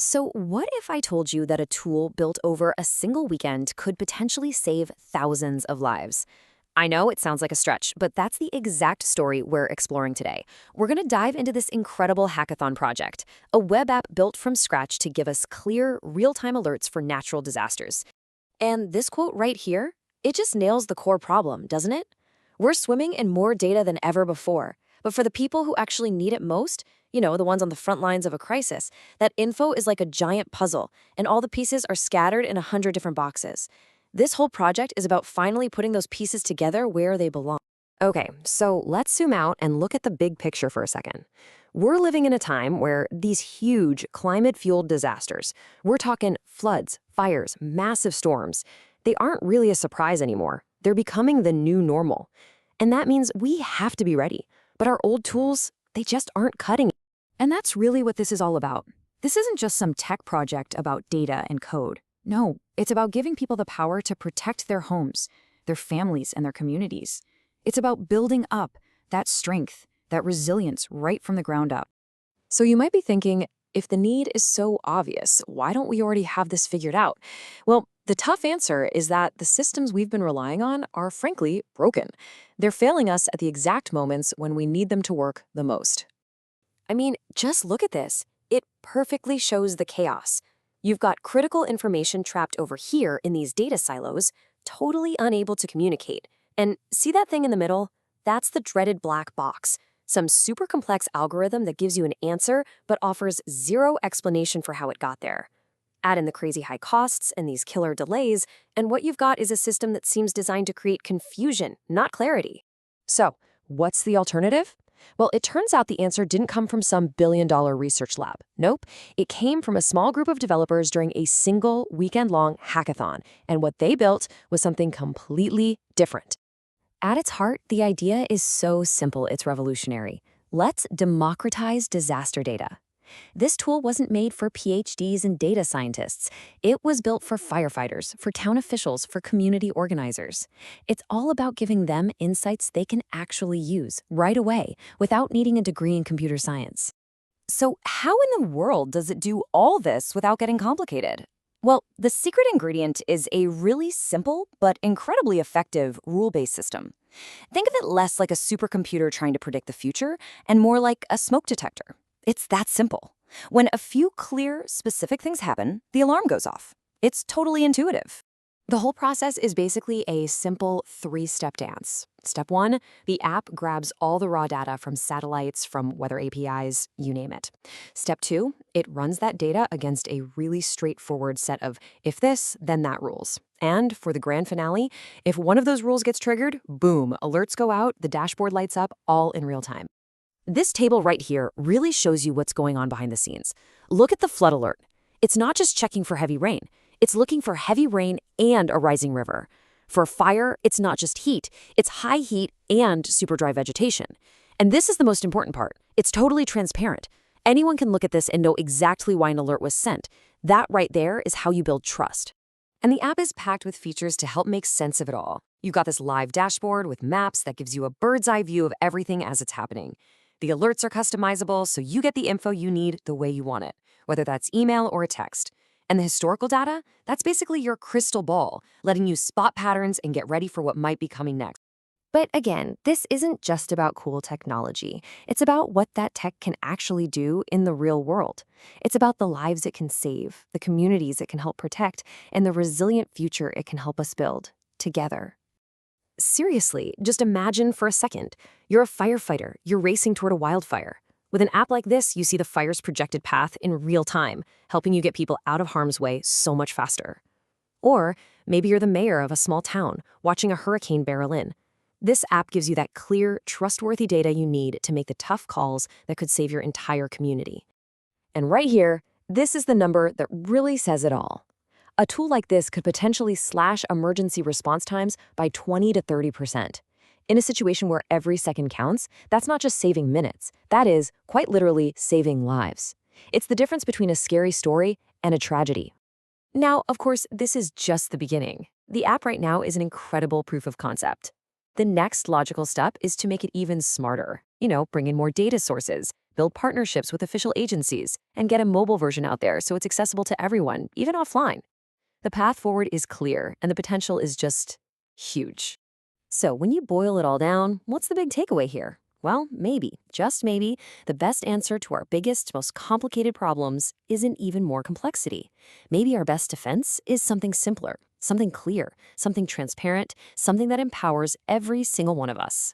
So, what if I told you that a tool built over a single weekend could potentially save thousands of lives? I know it sounds like a stretch, but that's the exact story we're exploring today. We're going to dive into this incredible hackathon project, a web app built from scratch to give us clear, real time alerts for natural disasters. And this quote right here, it just nails the core problem, doesn't it? We're swimming in more data than ever before. But for the people who actually need it most, the ones on the front lines of a crisis, that info is like a giant puzzle, and all the pieces are scattered in 100 different boxes. This whole project is about finally putting those pieces together where they belong. Okay, so let's zoom out and look at the big picture for a second. We're living in a time where these huge climate-fueled disasters, we're talking floods, fires, massive storms, they aren't really a surprise anymore. They're becoming the new normal. And that means we have to be ready. But our old tools, they just aren't cutting it. And that's really what this is all about. This isn't just some tech project about data and code. No, it's about giving people the power to protect their homes, their families, and their communities. It's about building up that strength, that resilience right from the ground up. So you might be thinking, if the need is so obvious, why don't we already have this figured out? Well, the tough answer is that the systems we've been relying on are frankly broken. They're failing us at the exact moments when we need them to work the most. I mean, just look at this. It perfectly shows the chaos. You've got critical information trapped over here in these data silos, totally unable to communicate. And see that thing in the middle? That's the dreaded black box. Some super complex algorithm that gives you an answer but offers zero explanation for how it got there. Add in the crazy high costs and these killer delays, and what you've got is a system that seems designed to create confusion, not clarity. So, what's the alternative? Well, it turns out the answer didn't come from some billion-dollar research lab. Nope. It came from a small group of developers during a single weekend-long hackathon, and what they built was something completely different. At its heart, the idea is so simple it's revolutionary. Let's democratize disaster data. This tool wasn't made for PhDs and data scientists. It was built for firefighters, for town officials, for community organizers. It's all about giving them insights they can actually use right away without needing a degree in computer science. So how in the world does it do all this without getting complicated? Well, the secret ingredient is a really simple but incredibly effective rule-based system. Think of it less like a supercomputer trying to predict the future and more like a smoke detector. It's that simple. When a few clear, specific things happen, the alarm goes off. It's totally intuitive. The whole process is basically a simple three-step dance. Step 1, the app grabs all the raw data from satellites, from weather APIs, you name it. Step 2, it runs that data against a really straightforward set of if this, then that rules. And for the grand finale, if one of those rules gets triggered, boom, alerts go out, the dashboard lights up, all in real time. This table right here really shows you what's going on behind the scenes. Look at the flood alert. It's not just checking for heavy rain. It's looking for heavy rain and a rising river. For fire, it's not just heat. It's high heat and super dry vegetation. And this is the most important part. It's totally transparent. Anyone can look at this and know exactly why an alert was sent. That right there is how you build trust. And the app is packed with features to help make sense of it all. You've got this live dashboard with maps that gives you a bird's eye view of everything as it's happening. The alerts are customizable, so you get the info you need the way you want it, whether that's email or a text. And the historical data, that's basically your crystal ball, letting you spot patterns and get ready for what might be coming next. But again, this isn't just about cool technology. It's about what that tech can actually do in the real world. It's about the lives it can save, the communities it can help protect, and the resilient future it can help us build together. Seriously, just imagine for a second. You're a firefighter. You're racing toward a wildfire. With an app like this, you see the fire's projected path in real time, helping you get people out of harm's way so much faster. Or maybe you're the mayor of a small town, watching a hurricane barrel in. This app gives you that clear, trustworthy data you need to make the tough calls that could save your entire community. And right here, this is the number that really says it all. A tool like this could potentially slash emergency response times by 20 to 30%. In a situation where every second counts, that's not just saving minutes. That is, quite literally, saving lives. It's the difference between a scary story and a tragedy. Now, of course, this is just the beginning. The app right now is an incredible proof of concept. The next logical step is to make it even smarter. Bring in more data sources, build partnerships with official agencies, and get a mobile version out there so it's accessible to everyone, even offline. The path forward is clear, and the potential is just huge. So when you boil it all down, what's the big takeaway here? Well, maybe, just maybe, the best answer to our biggest, most complicated problems isn't even more complexity. Maybe our best defense is something simpler, something clear, something transparent, something that empowers every single one of us.